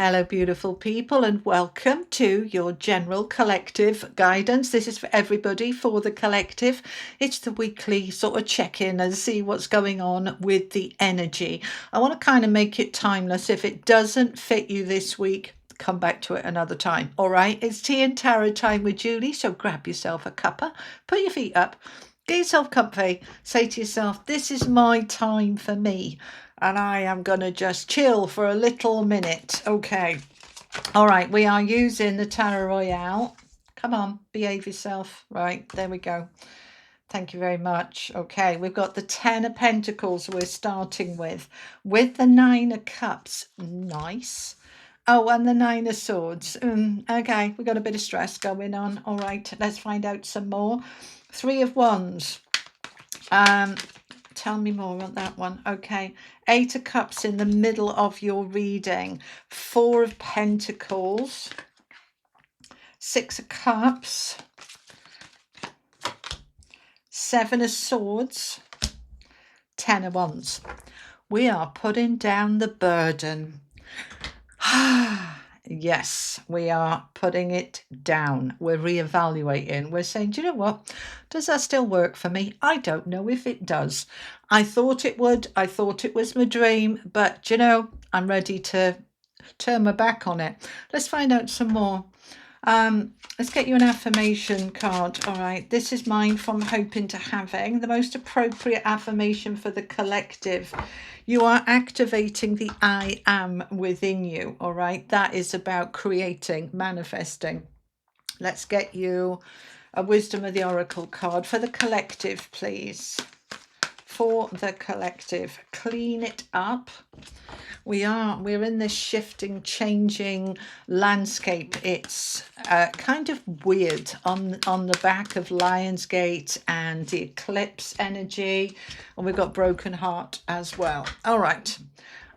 Hello, beautiful people, and welcome to your general collective guidance. This is for everybody, for the collective. It's the weekly sort of check-in and see what's going on with the energy. I want to kind of make it timeless. If it doesn't fit you this week, come back to it another time. All right, it's tea and tarot time with Julie, so grab yourself a cuppa, put your feet up, get yourself comfy, say to yourself, this is my time for me. And I am going to just chill for a little minute. Okay. All right. We are using the Tarot Royale. Come on, behave yourself. Right. There we go. Thank you very much. Okay. We've got the 10 of Pentacles we're starting with the 9 of Cups. Nice. Oh, and the 9 of Swords. Okay. We've got a bit of stress going on. All right. Let's find out some more. 3 of Wands. Tell me more on that one. Okay. 8 of Cups in the middle of your reading. 4 of Pentacles. 6 of Cups. 7 of Swords. 10 of Wands. We are putting down the burden. Yes, we are putting it down. We're reevaluating. We're saying, do you know what? Does that still work for me? I don't know if it does. I thought it would. I thought it was my dream. But, you know, I'm ready to turn my back on it. Let's find out some more. Let's get you an affirmation card. All right. This is mine from Hoping to Having. The most appropriate affirmation for the collective. You are activating the I am within you. All right. That is about creating, manifesting. Let's get you a Wisdom of the Oracle card for the collective, please. For the collective. Clean it up. We're in this shifting, changing landscape. It's kind of weird on the back of Lionsgate and the eclipse energy, and we've got Broken Heart as well. All right,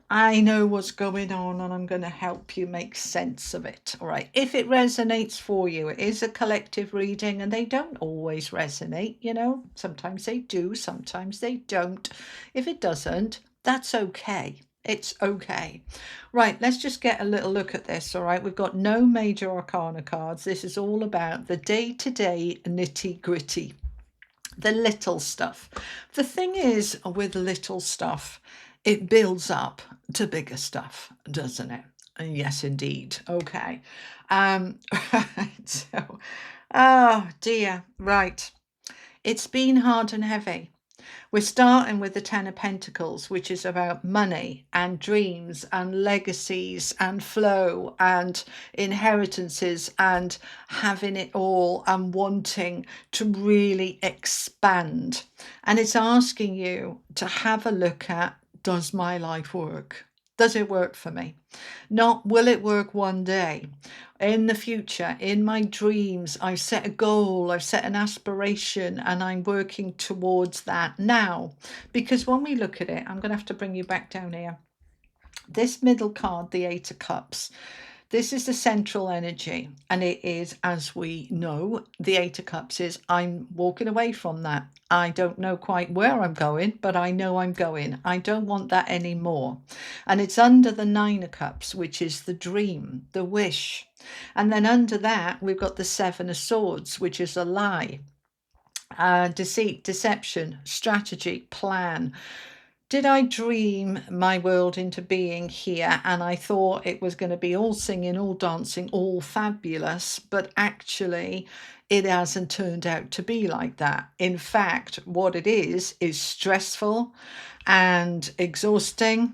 I know what's going on, and I'm going to help you make sense of it. All right, if it resonates for you, it is a collective reading, and they don't always resonate. You know, sometimes they do, sometimes they don't. If it doesn't, that's okay. It's okay. Right, let's just get a little look at this. All right, we've got no major arcana cards. This is all about the day-to-day nitty-gritty, the little stuff. The thing is with little stuff, it builds up to bigger stuff, doesn't it? And yes, indeed. Okay. Right. So, oh dear. Right. It's been hard and heavy. We're starting with the 10 of Pentacles, which is about money and dreams and legacies and flow and inheritances and having it all and wanting to really expand. And it's asking you to have a look at, does my life work? Does it work for me? Not will it work one day? In the future, in my dreams, I've set a goal, I've set an aspiration, and I'm working towards that now. Because when we look at it, I'm going to have to bring you back down here. This middle card, the 8 of Cups, this is the central energy, and it is, as we know, the 8 of Cups is I'm walking away from that. I don't know quite where I'm going, but I know I'm going. I don't want that anymore. And it's under the 9 of Cups, which is the dream, the wish. And then under that, we've got the 7 of Swords, which is a lie, deceit, deception, strategy, plan. Did I dream my world into being here and I thought it was going to be all singing, all dancing, all fabulous, but actually it hasn't turned out to be like that. In fact, what it is stressful and exhausting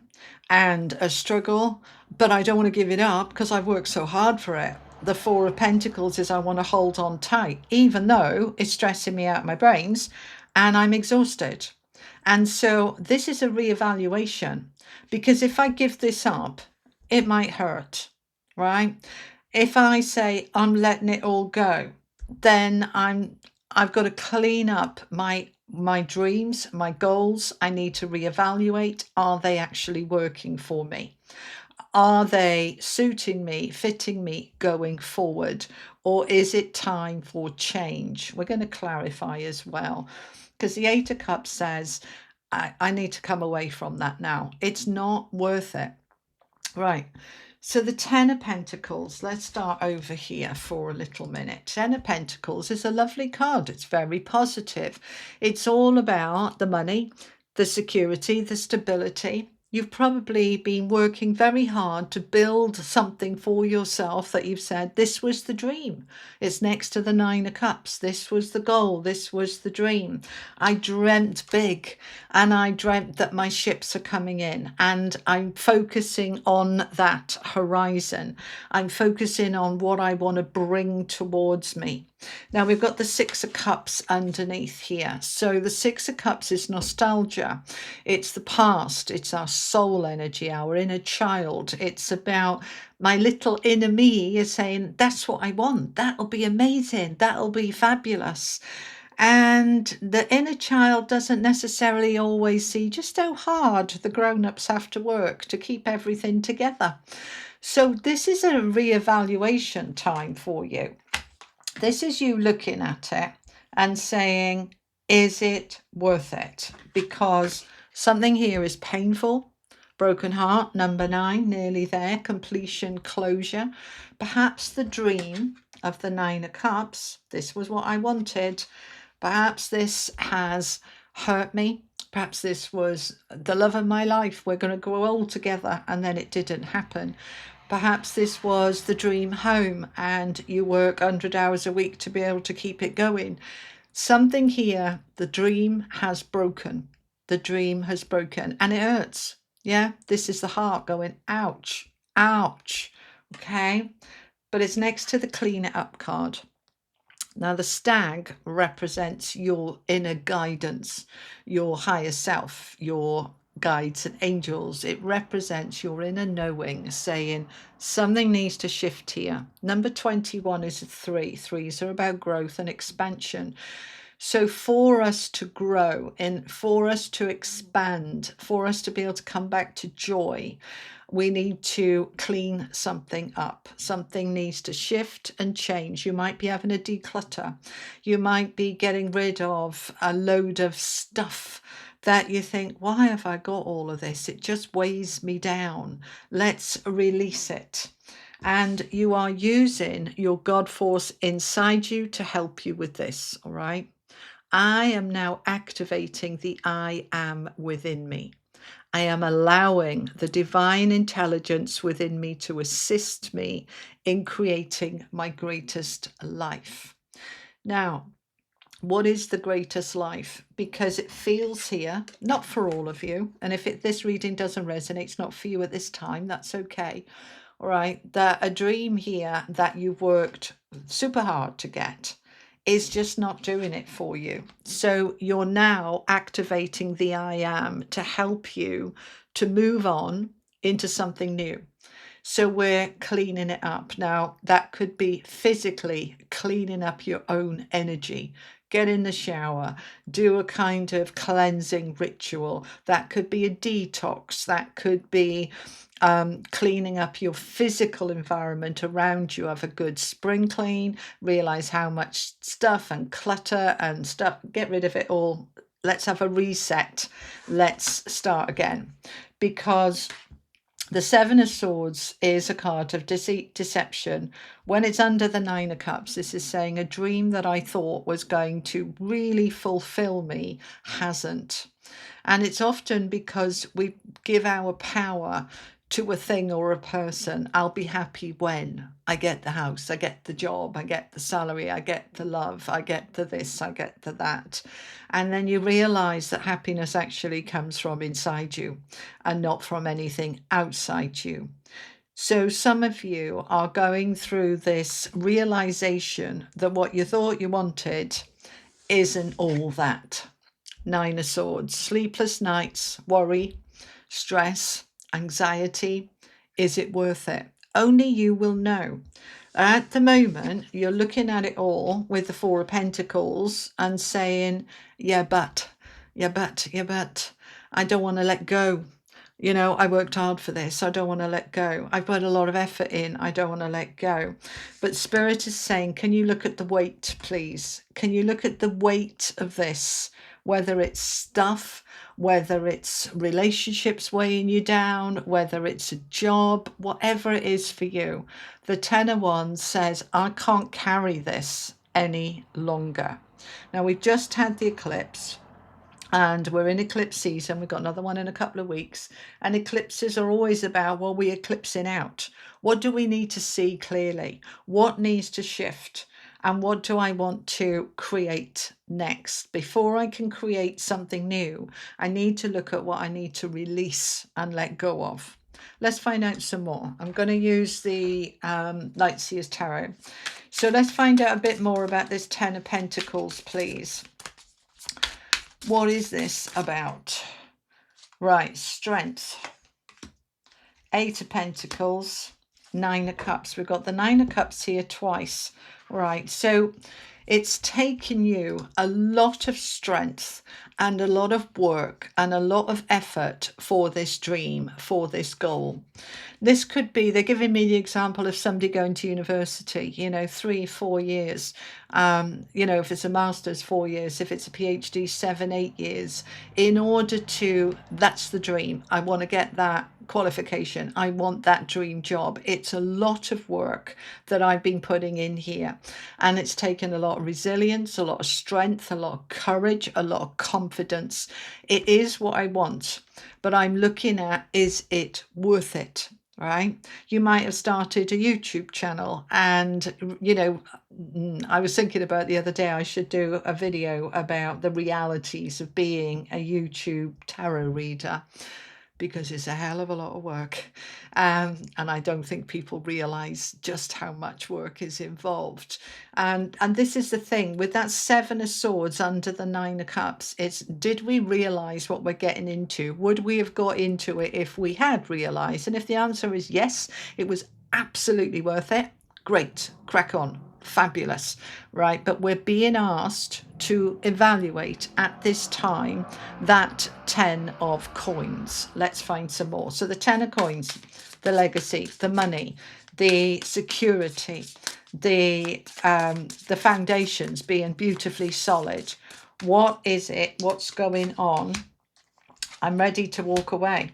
and a struggle, but I don't want to give it up because I've worked so hard for it. The 4 of Pentacles is I want to hold on tight, even though it's stressing me out of my brains and I'm exhausted. And so this is a reevaluation, because if I give this up, it might hurt, right? If I say I'm letting it all go, then I've got to clean up my dreams, my goals. I need to reevaluate. Are they actually working for me? Are they suiting me, fitting me going forward? Or is it time for change? We're going to clarify as well, because the 8 of Cups says, I need to come away from that now. It's not worth it. Right. So the Ten of Pentacles, let's start over here for a little minute. Ten of Pentacles is a lovely card. It's very positive. It's all about the money, the security, the stability. You've probably been working very hard to build something for yourself that you've said, this was the dream. It's next to the Nine of Cups. This was the goal. This was the dream. I dreamt big, and I dreamt that my ships are coming in, and I'm focusing on that horizon. I'm focusing on what I want to bring towards me. Now we've got the Six of Cups underneath here. So the Six of Cups is nostalgia. It's the past. It's our soul energy, our inner child. It's about my little inner me is saying, that's what I want. That'll be amazing. That'll be fabulous. And the inner child doesn't necessarily always see just how hard the grown-ups have to work to keep everything together. So this is a reevaluation time for you. This is you looking at it and saying, is it worth it? Because something here is painful. Broken heart, number 9, nearly there. Completion, closure. Perhaps the dream of the Nine of Cups. This was what I wanted. Perhaps this has hurt me. Perhaps this was the love of my life. We're going to grow old together, and then it didn't happen. Perhaps this was the dream home and you work 100 hours a week to be able to keep it going. Something here, the dream has broken. The dream has broken and it hurts. Yeah, this is the heart going, ouch, ouch. Okay, but it's next to the clean it up card. Now, the stag represents your inner guidance, your higher self, your guides and angels. It represents your inner knowing, saying something needs to shift here. Number 21 is a 3. Threes are about growth and expansion. So for us to grow and for us to expand, for us to be able to come back to joy, we need to clean something up. Something needs to shift and change. You might be having a declutter. You might be getting rid of a load of stuff that you think, why have I got all of this? It just weighs me down. Let's release it. And you are using your God force inside you to help you with this, all right? I am now activating the I am within me. I am allowing the divine intelligence within me to assist me in creating my greatest life. Now, what is the greatest life? Because it feels here, not for all of you. And if this reading doesn't resonate, it's not for you at this time, that's okay. All right, that a dream here that you've worked super hard to get is just not doing it for you. So you're now activating the I am to help you to move on into something new. So we're cleaning it up. Now, that could be physically cleaning up your own energy. Get in the shower, do a kind of cleansing ritual. That could be a detox. That could be cleaning up your physical environment around you. Have a good spring clean, realize how much stuff and clutter and stuff, get rid of it all. Let's have a reset. Let's start again. Because the Seven of Swords is a card of deceit, deception. When it's under the Nine of Cups, this is saying a dream that I thought was going to really fulfill me hasn't. And it's often because we give our power to a thing or a person. I'll be happy when I get the house, I get the job, I get the salary, I get the love, I get the this, I get the that. And then you realize that happiness actually comes from inside you and not from anything outside you. So some of you are going through this realization that what you thought you wanted isn't all that. Nine of Swords, sleepless nights, worry, stress, anxiety. Is it worth it? Only you will know. At the moment, you're looking at it all with the Four of Pentacles and saying, yeah, but, I don't want to let go. You know, I worked hard for this. I don't want to let go. I put a lot of effort in. I don't want to let go. But Spirit is saying, can you look at the weight, please? Can you look at the weight of this? Whether it's stuff, whether it's relationships weighing you down, whether it's a job, whatever it is for you. The Ten of Wands says, I can't carry this any longer. Now, we've just had the eclipse, and we're in eclipse season. We've got another one in a couple of weeks. And eclipses are always about, well, we're eclipsing out. What do we need to see clearly? What needs to shift? And what do I want to create next? Before I can create something new, I need to look at what I need to release and let go of. Let's find out some more. I'm going to use the Lightseers Tarot. So let's find out a bit more about this Ten of Pentacles, please. What is this about? Right, strength. Eight of Pentacles, Nine of Cups. We've got the Nine of Cups here twice. Right, so it's taken you a lot of strength and a lot of work and a lot of effort for this dream, for this goal. This could be, they're giving me the example of somebody going to university, 3-4 years. If it's a master's, 4 years. If it's a PhD, 7-8 years. In order to, that's the dream. I want to get that qualification. I want that dream job. It's a lot of work that I've been putting in here. And it's taken a lot of resilience, a lot of strength, a lot of courage, a lot of confidence. It is what I want. But I'm looking at, is it worth it? Right? You might have started a YouTube channel, and I was thinking about the other day I should do a video about the realities of being a YouTube tarot reader, because it's a hell of a lot of work, and I don't think people realize just how much work is involved. And this is the thing with that Seven of Swords under the Nine of Cups. It's, did we realize what we're getting into? Would we have got into it if we had realized? And if the answer is yes, it was absolutely worth it, great, crack on, fabulous, right? But we're being asked to evaluate at this time that 10 of coins. Let's find some more. So the 10 of coins, the legacy, the money, the security, the foundations being beautifully solid. What is it? What's going on? I'm ready to walk away.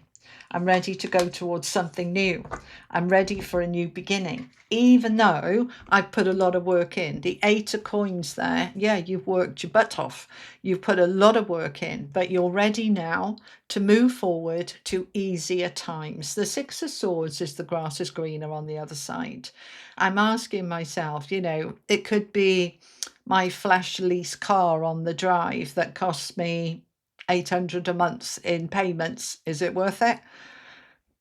I'm ready to go towards something new. I'm ready for a new beginning, even though I've put a lot of work in. The Eight of Coins there, yeah, you've worked your butt off. You've put a lot of work in, but you're ready now to move forward to easier times. The Six of Swords is the grass is greener on the other side. I'm asking myself, it could be my flash lease car on the drive that costs me 800 a month in payments. Is it worth it?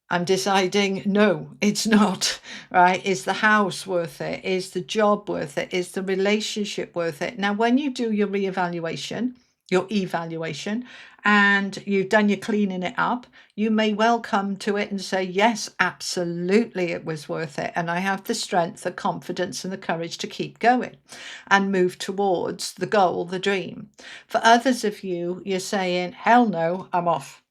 I'm deciding, no, it's not, right? Is the house worth it? Is the job worth it? Is the relationship worth it? Now, when you do your reevaluation, your evaluation, and you've done your cleaning it up, you may well come to it and say, yes, absolutely, it was worth it. And I have the strength, the confidence, and the courage to keep going and move towards the goal, the dream. For others of you, you're saying, hell no, I'm off.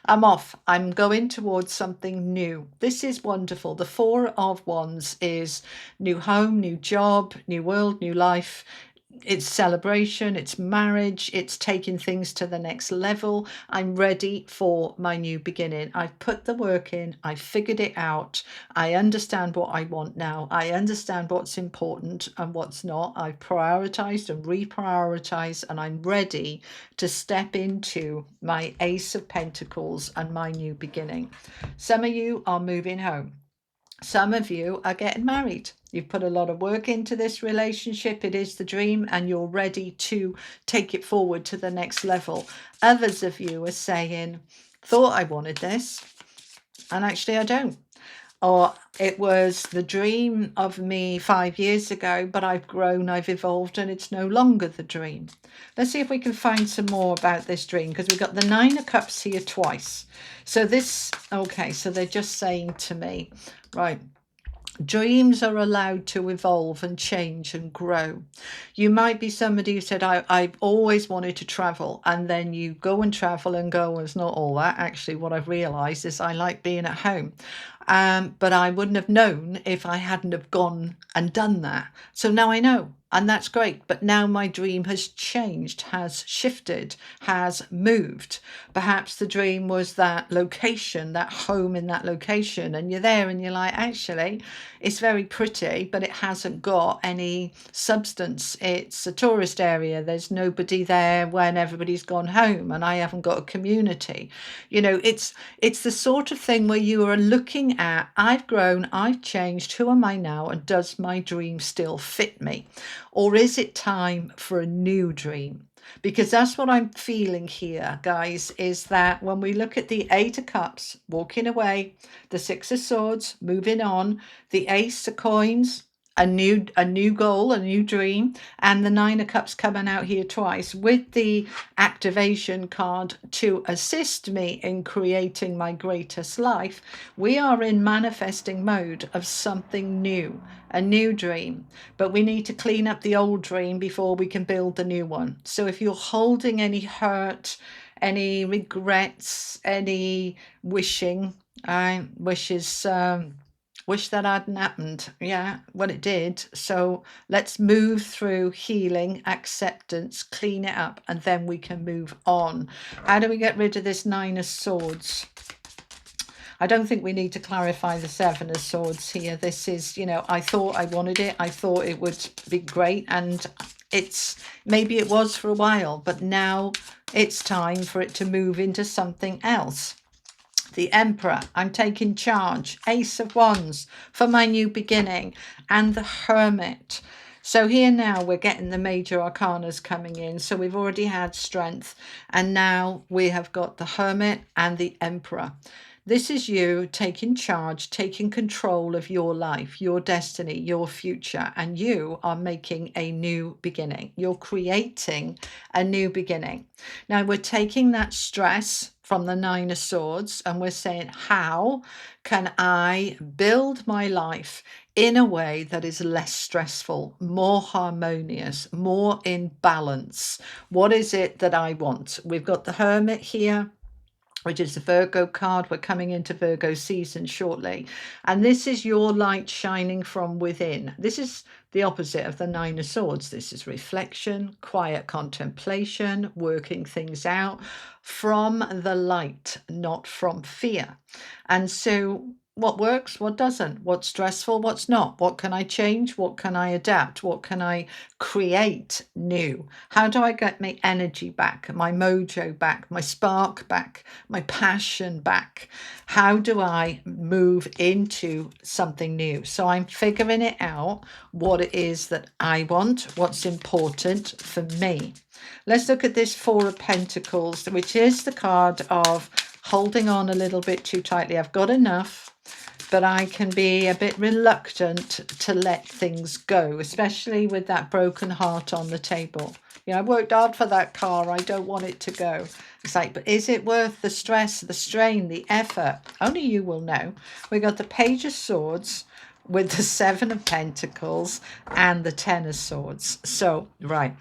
I'm off. I'm going towards something new. This is wonderful. The Four of Wands is new home, new job, new world, new life. It's celebration, it's marriage, it's taking things to the next level. I'm ready for my new beginning. I've put the work in, I figured it out. I understand what I want now. I understand what's important and what's not. I've prioritized and reprioritized, and I'm ready to step into my Ace of Pentacles and my new beginning. Some of you are moving home. Some of you are getting married. You've put a lot of work into this relationship. It is the dream, and you're ready to take it forward to the next level. Others of you are saying, thought I wanted this, and actually I don't. Or it was the dream of me 5 years ago, but I've grown, I've evolved, and it's no longer the dream. Let's see if we can find some more about this dream, because we've got the Nine of Cups here twice. So this, okay, so they're just saying to me, right, dreams are allowed to evolve and change and grow. You might be somebody who said, I've always wanted to travel, and then you go and travel and go, it's not all that. Actually, what I've realized is I like being at home. But I wouldn't have known if I hadn't have gone and done that. So now I know. and that's great. But now my dream has changed, has shifted, has moved. Perhaps the dream was that location, that home in that location, and you're there and you're like, actually, it's very pretty, but it hasn't got any substance. It's a tourist area. There's nobody there when everybody's gone home, and I haven't got a community. It's the sort of thing where you are looking at, I've grown, I've changed, who am I now, and does my dream still fit me? Or is it time for a new dream? Because that's what I'm feeling here, guys, is that when we look at the Eight of Cups walking away, the Six of Swords moving on, the Ace of Coins, a new goal, a new dream, and the Nine of Cups coming out here twice with the activation card to assist me in creating my greatest life. We are in manifesting mode of something new, a new dream, but we need to clean up the old dream before we can build the new one. So if you're holding any hurt, any regrets, any wishing, wishes, wish that hadn't happened. Yeah, well, it did. So let's move through healing, acceptance, clean it up, and then we can move on. How do we get rid of this Nine of Swords? I don't think we need to clarify the Seven of Swords here. This is, I thought I wanted it. I thought it would be great. And maybe it was for a while, but now it's time for it to move into something else. The Emperor, I'm taking charge. Ace of Wands for my new beginning. And the Hermit. So here now we're getting the major arcanas coming in. So we've already had Strength. And now we have got the Hermit and the Emperor. This is you taking charge, taking control of your life, your destiny, your future, and you are making a new beginning. You're creating a new beginning. Now we're taking that stress from the Nine of Swords and we're saying, how can I build my life in a way that is less stressful, more harmonious, more in balance? What is it that I want? We've got the Hermit here, which is the Virgo card. We're coming into Virgo season shortly. And this is your light shining from within. This is the opposite of the Nine of Swords. This is reflection, quiet contemplation, working things out from the light, not from fear. And so what works, what doesn't, what's stressful, what's not, what can I change, what can I adapt, what can I create new? How do I get my energy back, my mojo back, my spark back, my passion back? How do I move into something new? So I'm figuring it out, what it is that I want, what's important for me. Let's look at this Four of Pentacles, which is the card of holding on a little bit too tightly. I've got enough, but I can be a bit reluctant to let things go, especially with that broken heart on the table. I worked hard for that car. I don't want it to go. It's like, but is it worth the stress, the strain, the effort? Only you will know. We got the Page of Swords with the Seven of Pentacles and the Ten of Swords. So, right.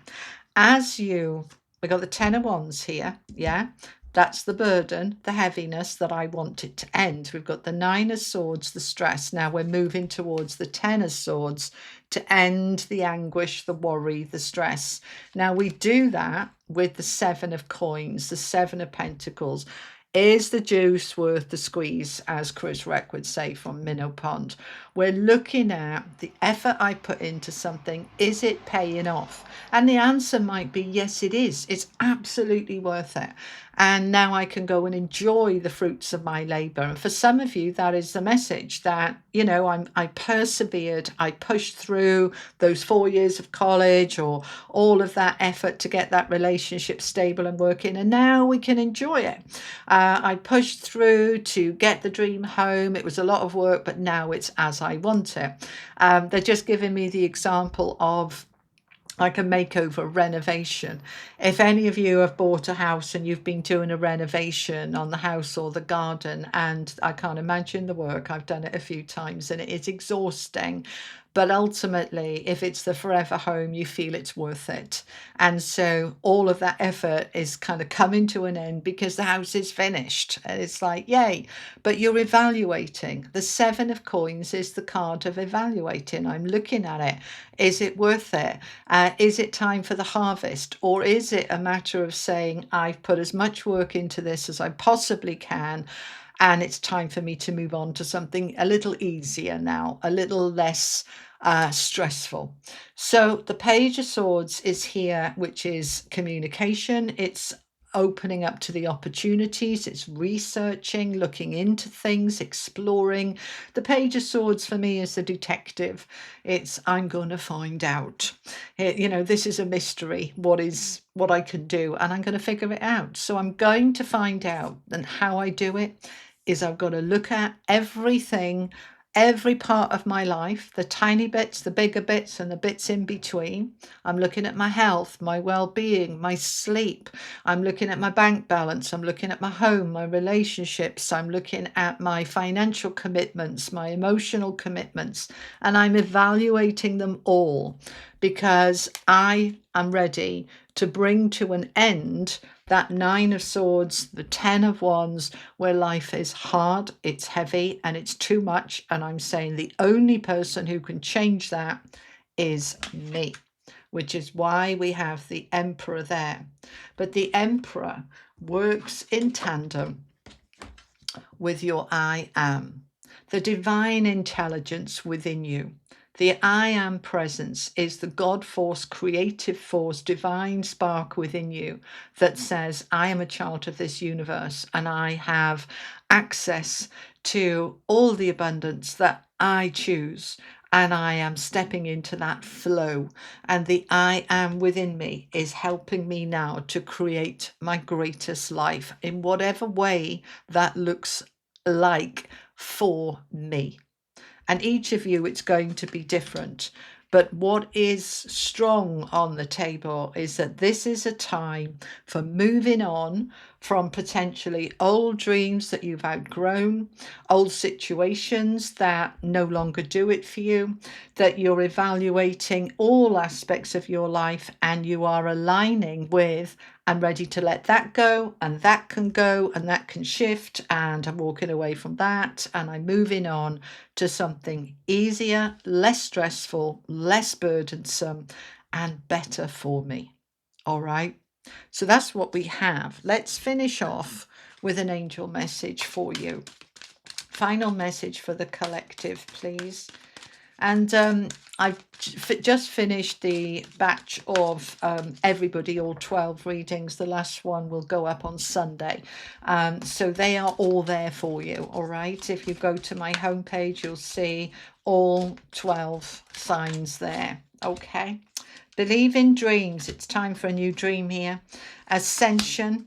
We got the Ten of Wands here. Yeah. That's the burden, the heaviness that I want it to end. We've got the Nine of Swords, the stress. Now we're moving towards the Ten of Swords to end the anguish, the worry, the stress. Now we do that with the Seven of Coins, the Seven of Pentacles. Is the juice worth the squeeze, as Chris Reck would say from Minnow Pond? We're looking at the effort I put into something. Is it paying off? And the answer might be yes, it is. It's absolutely worth it. And now I can go and enjoy the fruits of my labor. And for some of you, that is the message that, I persevered. I pushed through those 4 years of college or all of that effort to get that relationship stable and working. And now we can enjoy it. I pushed through to get the dream home. It was a lot of work, but now it's as I want it. They're just giving me the example of like a makeover renovation. If any of you have bought a house and you've been doing a renovation on the house or the garden, and I can't imagine the work, I've done it a few times and it is exhausting, But ultimately, if it's the forever home, you feel it's worth it. And so all of that effort is kind of coming to an end because the house is finished. And it's like, yay. But you're evaluating. The Seven of Coins is the card of evaluating. I'm looking at it. Is it worth it? Is it time for the harvest? Or is it a matter of saying, I've put as much work into this as I possibly can, and it's time for me to move on to something a little easier now, a little less stressful. So the Page of Swords is here, which is communication. It's opening up to the opportunities. It's researching, looking into things, exploring. The Page of Swords for me is the detective. It's, I'm going to find out. This is a mystery. What I can do, and I'm going to figure it out. So I'm going to find out, and how I do it is I've got to look at everything, every part of my life, the tiny bits, the bigger bits, and the bits in between. I'm looking at my health, my well-being, my sleep. I'm looking at my bank balance. I'm looking at my home, my relationships. I'm looking at my financial commitments, my emotional commitments, and I'm evaluating them all because I am ready to bring to an end that Nine of Swords, the Ten of Wands, where life is hard, it's heavy, and it's too much. And I'm saying the only person who can change that is me, which is why we have the Emperor there. But the Emperor works in tandem with your I am, the divine intelligence within you. The I am presence is the God force, creative force, divine spark within you that says, I am a child of this universe and I have access to all the abundance that I choose. And I am stepping into that flow. And the I am within me is helping me now to create my greatest life in whatever way that looks like for me. And each of you, it's going to be different. But what is strong on the table is that this is a time for moving on from potentially old dreams that you've outgrown, old situations that no longer do it for you, that you're evaluating all aspects of your life and you are aligning with, I'm ready to let that go, and that can go, and that can shift, and I'm walking away from that, and I'm moving on to something easier, less stressful, less burdensome, and better for me. All right. So that's what we have. Let's finish off with an angel message for you. Final message for the collective, please. And I've just finished the batch of everybody, all 12 readings. The last one will go up on Sunday. So they are all there for you, all right? If you go to my homepage, you'll see all 12 signs there, okay? Believe in dreams. It's time for a new dream here. Ascension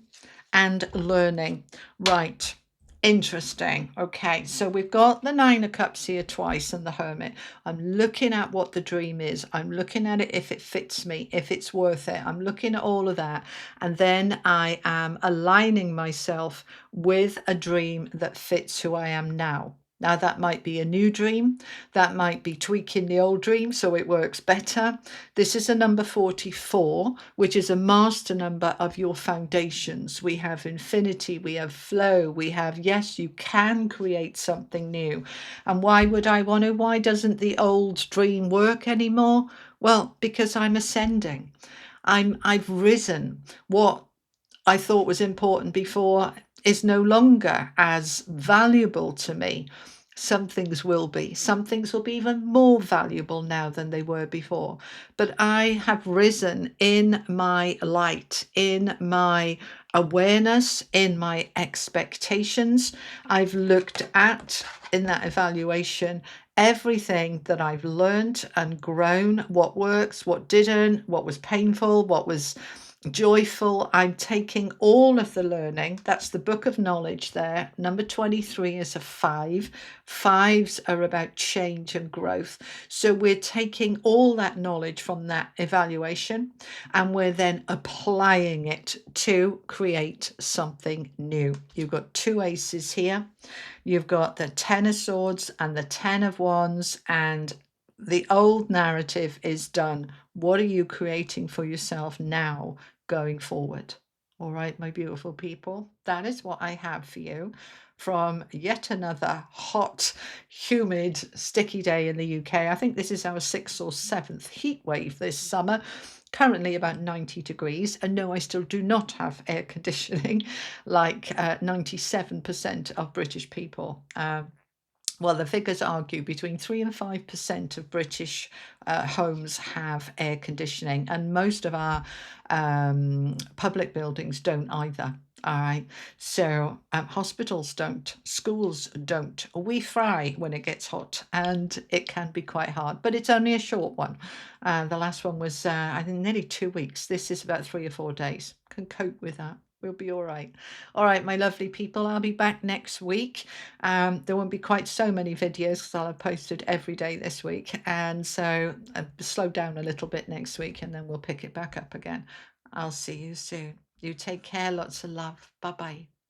and learning. Right. Interesting. Okay, so we've got the Nine of Cups here twice and the Hermit. I'm looking at what the dream is. I'm looking at it if it fits me, if it's worth it. I'm looking at all of that. And then I am aligning myself with a dream that fits who I am now. Now, that might be a new dream. That might be tweaking the old dream so it works better. This is a number 44, which is a master number of your foundations. We have infinity, we have flow, we have, yes, you can create something new. And why would I want to? Why doesn't the old dream work anymore? Well, because I'm ascending. I've risen. What I thought was important before is no longer as valuable to me. Some things will be. Some things will be even more valuable now than they were before. But I have risen in my light, in my awareness, in my expectations. I've looked at, in that evaluation, everything that I've learned and grown, what works, what didn't, what was painful, what was joyful. I'm taking all of the learning. That's the book of knowledge there. Number 23 is a 5. 5s are about change and growth. So we're taking all that knowledge from that evaluation and we're then applying it to create something new. You've got 2 aces here. You've got the 10 of swords and the 10 of wands, and the old narrative is done. What are you creating for yourself now going forward? All right, my beautiful people, that is what I have for you from yet another hot, humid, sticky day in the UK. I think this is our 6th or 7th heat wave this summer. Currently about 90 degrees. And no, I still do not have air conditioning like 97% of British people. Well, the figures argue between 3 and 5% of British homes have air conditioning, and most of our public buildings don't either. All right, so hospitals don't, schools don't. We fry when it gets hot, and it can be quite hard, but it's only a short one. The last one was, I think, nearly 2 weeks. This is about 3 or 4 days. Can cope with that. We'll be all right. All right, my lovely people, I'll be back next week. There won't be quite so many videos because I'll have posted every day this week. And so slow down a little bit next week and then we'll pick it back up again. I'll see you soon. You take care. Lots of love. Bye bye.